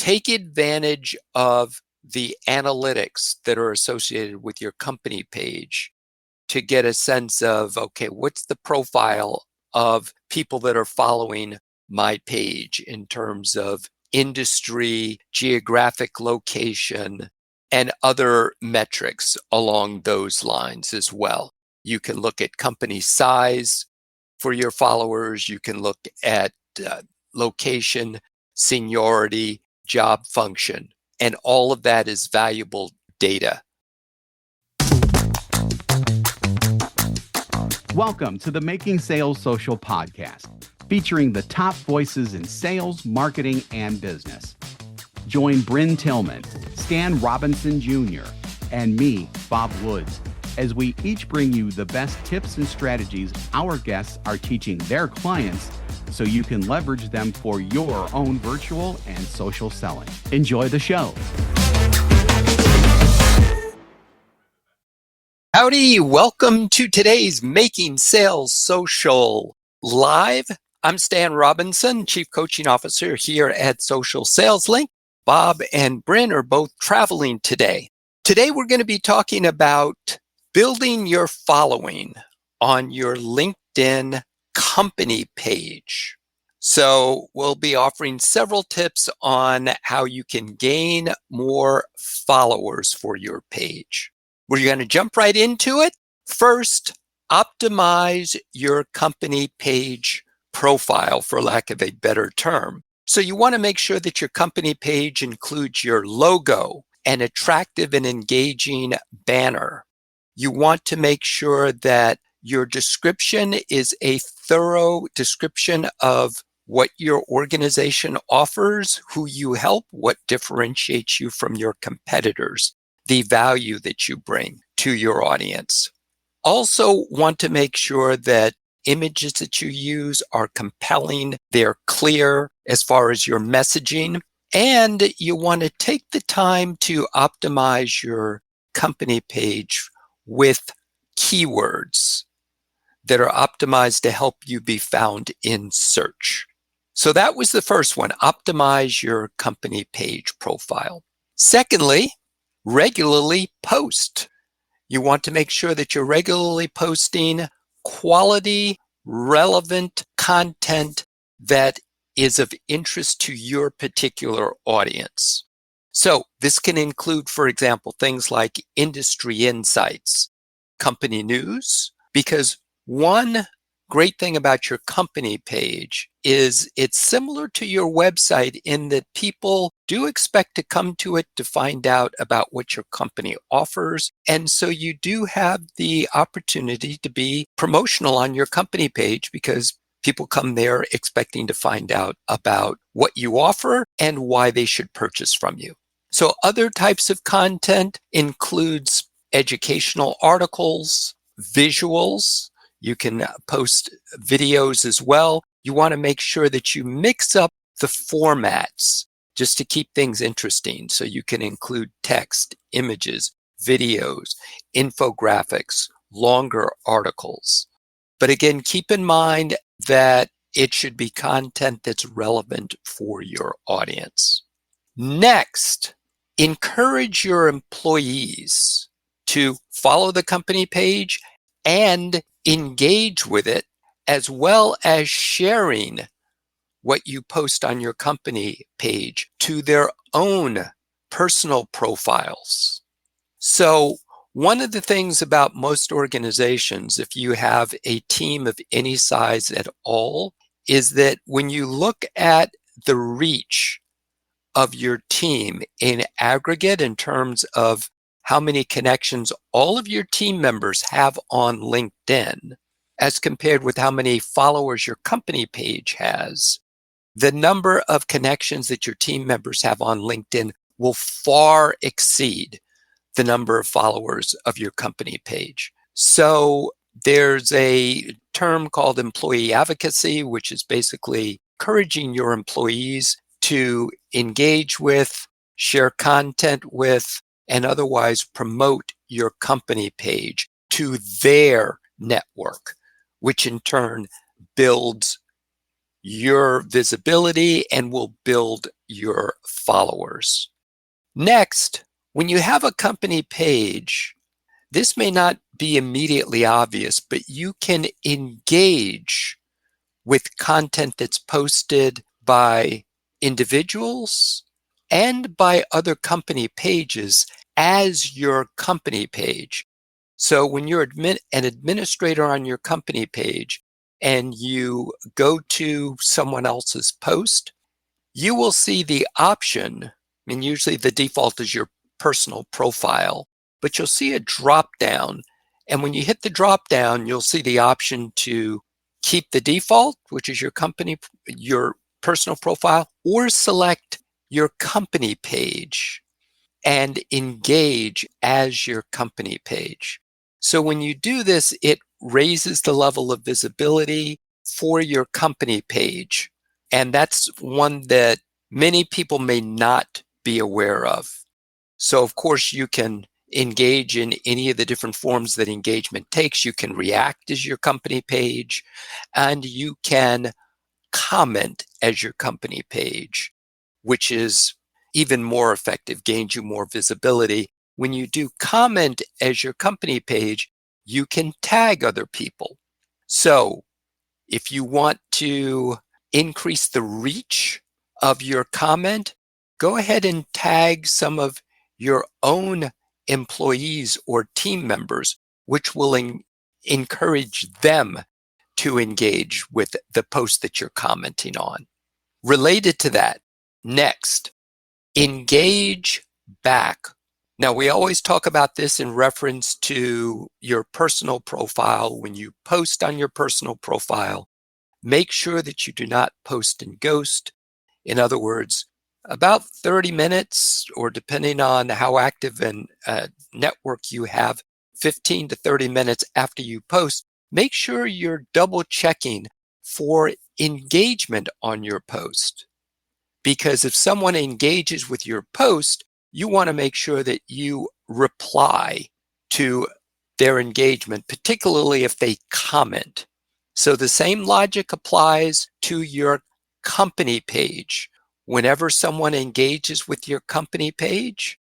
take advantage of the analytics that are associated with your company page to get a sense of, okay, what's the profile of people that are following my page in terms of industry, geographic location, and other metrics along those lines as well. You can look at company size for your followers. You can look at location, seniority, job function, and all of that is valuable data. Welcome to the Making Sales Social podcast, featuring the top voices in sales, marketing, and business. Join Bryn Tillman, Stan Robinson Jr., and me, Bob Woods, as we each bring you the best tips and strategies our guests are teaching their clients so you can leverage them for your own virtual and social selling. Enjoy the show. Howdy, welcome to today's Making Sales Social Live. I'm Stan Robinson, Chief Coaching Officer here at Social Sales Link. Bob and Bryn are both traveling today. Today we're going to be talking about building your following on your LinkedIn company page. So we'll be offering several tips on how you can gain more followers for your page. We're going to jump right into it. First, optimize your company page profile, for lack of a better term. So you want to make sure that your company page includes your logo, an attractive and engaging banner. You want to make sure that your description is a thorough description of what your organization offers, who you help, what differentiates you from your competitors, the value that you bring to your audience. Also want to make sure that images that you use are compelling, they're clear as far as your messaging, and you want to take the time to optimize your company page with keywords that are optimized to help you be found in search. So that was the first one, optimize your company page profile. Secondly, regularly post. You want to make sure that you're regularly posting quality, relevant content that is of interest to your particular audience. So this can include, for example, things like industry insights, company news, because one great thing about your company page is it's similar to your website in that people do expect to come to it to find out about what your company offers. And so you do have the opportunity to be promotional on your company page because people come there expecting to find out about what you offer and why they should purchase from you. So other types of content includes educational articles, visuals. You can post videos as well. You want to make sure that you mix up the formats just to keep things interesting. So you can include text, images, videos, infographics, longer articles. But again, keep in mind that it should be content that's relevant for your audience. Next, encourage your employees to follow the company page and engage with it, as well as sharing what you post on your company page to their own personal profiles. So one of the things about most organizations, if you have a team of any size at all, is that when you look at the reach of your team in aggregate in terms of how many connections all of your team members have on LinkedIn, as compared with how many followers your company page has, the number of connections that your team members have on LinkedIn will far exceed the number of followers of your company page. So there's a term called employee advocacy, which is basically encouraging your employees to engage with, share content with, and otherwise promote your company page to their network, which in turn builds your visibility and will build your followers. Next, when you have a company page, this may not be immediately obvious, but you can engage with content that's posted by individuals and by other company pages as your company page. So when you're an administrator on your company page and you go to someone else's post, you will see the option. I mean, usually the default is your personal profile, but you'll see a drop down. And when you hit the drop down, you'll see the option to keep the default, which is your personal profile, or select your company page and engage as your company page. So when you do this, it raises the level of visibility for your company page. And that's one that many people may not be aware of. So of course you can engage in any of the different forms that engagement takes. You can react as your company page, and you can comment as your company page, which is even more effective, gains you more visibility. When you do comment as your company page, you can tag other people. So if you want to increase the reach of your comment, go ahead and tag some of your own employees or team members, which will encourage them to engage with the post that you're commenting on. Related to that, next, engage back. Now, we always talk about this in reference to your personal profile. When you post on your personal profile, make sure that you do not post and ghost. In other words, about 30 minutes, or depending on how active a network you have, 15 to 30 minutes after you post, make sure you're double checking for engagement on your post. Because if someone engages with your post, you want to make sure that you reply to their engagement, particularly if they comment. So the same logic applies to your company page. Whenever someone engages with your company page,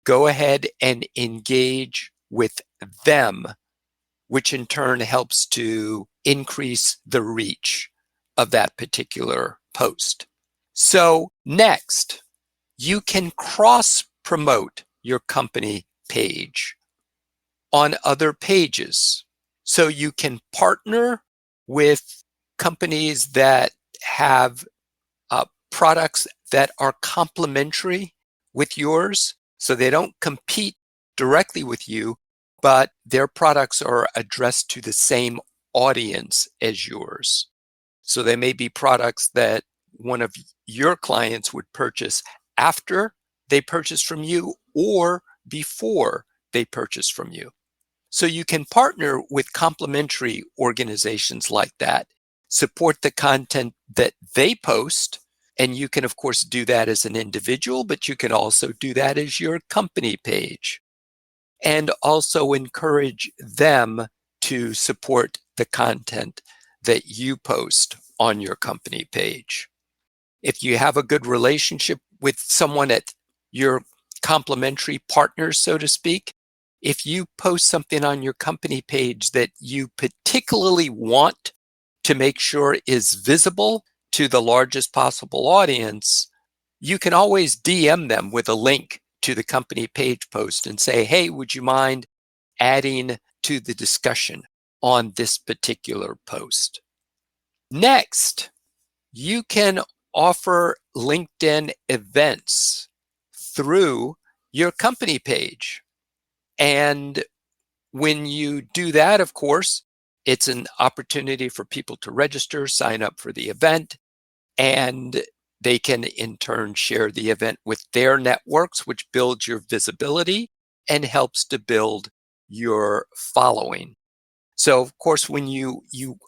go ahead and engage with them, which in turn helps to increase the reach of that particular post. So next, you can cross-promote your company page on other pages. So you can partner with companies that have products that are complementary with yours. So they don't compete directly with you, but their products are addressed to the same audience as yours. So they may be products that one of your clients would purchase after they purchase from you or before they purchase from you. So you can partner with complementary organizations like that, support the content that they post, and you can, of course, do that as an individual, but you can also do that as your company page, and also encourage them to support the content that you post on your company page. If you have a good relationship with someone at your complementary partners, so to speak, if you post something on your company page that you particularly want to make sure is visible to the largest possible audience, you can always DM them with a link to the company page post and say, hey, would you mind adding to the discussion on this particular post? Next, you can offer LinkedIn events through your company page. And when you do that, of course, it's an opportunity for people to register, sign up for the event, and they can in turn share the event with their networks, which builds your visibility and helps to build your following. So of course, when you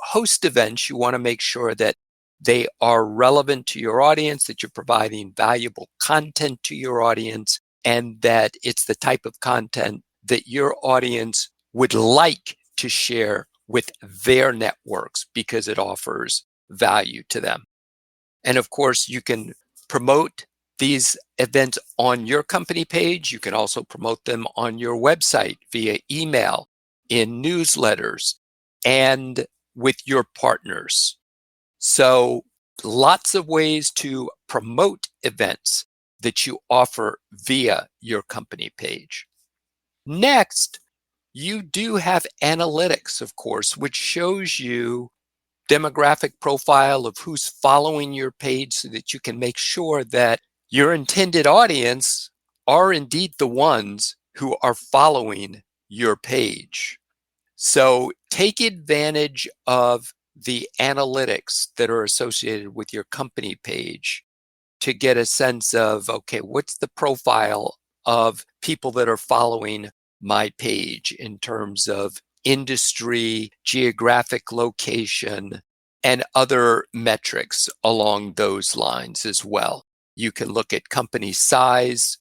host events, you want to make sure that they are relevant to your audience, that you're providing valuable content to your audience, and that it's the type of content that your audience would like to share with their networks because it offers value to them. And of course, you can promote these events on your company page. You can also promote them on your website via email, in newsletters, and with your partners. So lots of ways to promote events that you offer via your company page. Next, you do have analytics, of course, which shows you demographic profile of who's following your page so that you can make sure that your intended audience are indeed the ones who are following your page. So take advantage of the analytics that are associated with your company page to get a sense of, okay, what's the profile of people that are following my page in terms of industry, geographic location, and other metrics along those lines as well. You can look at company size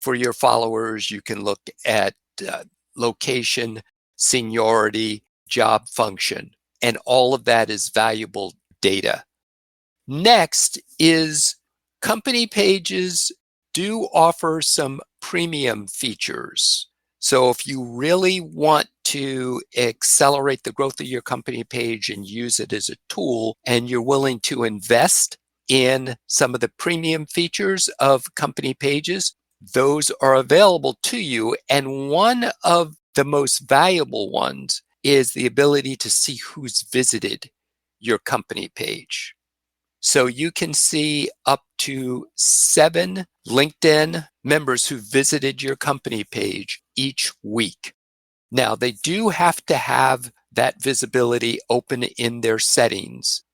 for your followers. You can look at location, seniority, job function, and all of that is valuable data. Next is company pages do offer some premium features. So if you really want to accelerate the growth of your company page and use it as a tool, and you're willing to invest in some of the premium features of company pages, those are available to you. And one of the most valuable ones is the ability to see who's visited your company page. So you can see up to 7 LinkedIn members who visited your company page each week. Now, they do have to have that visibility open in their settings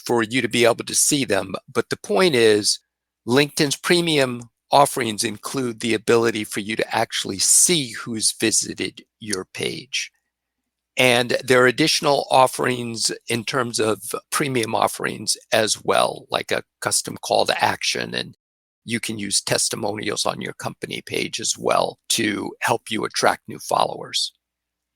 for you to be able to see them. But the point is, LinkedIn's premium offerings include the ability for you to actually see who's visited your page. And there are additional offerings in terms of premium offerings as well, like a custom call to action. And you can use testimonials on your company page as well to help you attract new followers.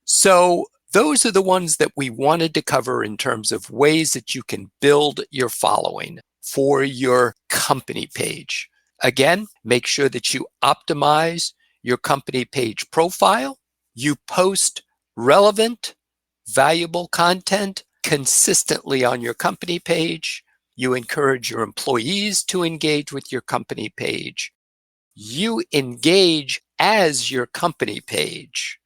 So those are the ones that we wanted to cover in terms of ways that you can build your following for your company page. Again, make sure that you optimize your company page profile. You post relevant, valuable content consistently on your company page. You encourage your employees to engage with your company page. You engage as your company page.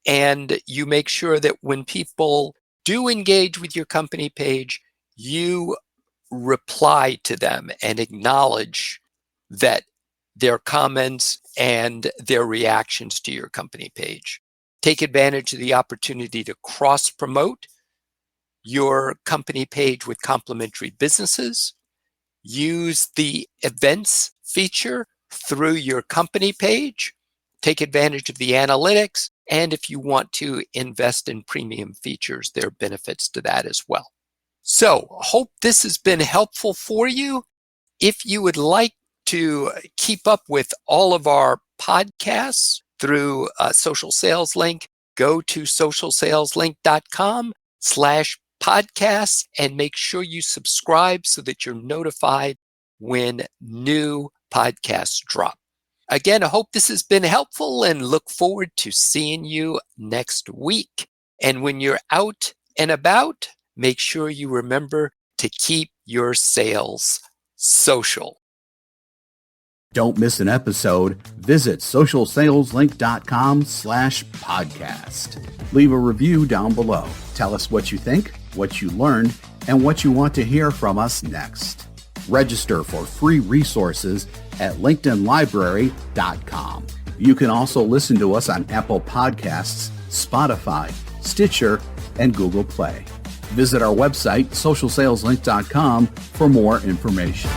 And you make sure that when people do engage with your company page, you reply to them and acknowledge that their comments and their reactions to your company page. Take advantage of the opportunity to cross-promote your company page with complementary businesses. Use the events feature through your company page. Take advantage of the analytics. And if you want to invest in premium features, there are benefits to that as well. So, hope this has been helpful for you. If you would like to keep up with all of our podcasts through Social Sales Link, go to socialsaleslink.com/podcasts and make sure you subscribe so that you're notified when new podcasts drop. Again, I hope this has been helpful and look forward to seeing you next week. And when you're out and about, make sure you remember to keep your sales social. Don't miss an episode. Visit socialsaleslink.com/podcast. Leave a review down below. Tell us what you think, what you learned, and what you want to hear from us next. Register for free resources at linkedinlibrary.com. You can also listen to us on Apple Podcasts, Spotify, Stitcher, and Google Play. Visit our website, socialsaleslink.com, for more information.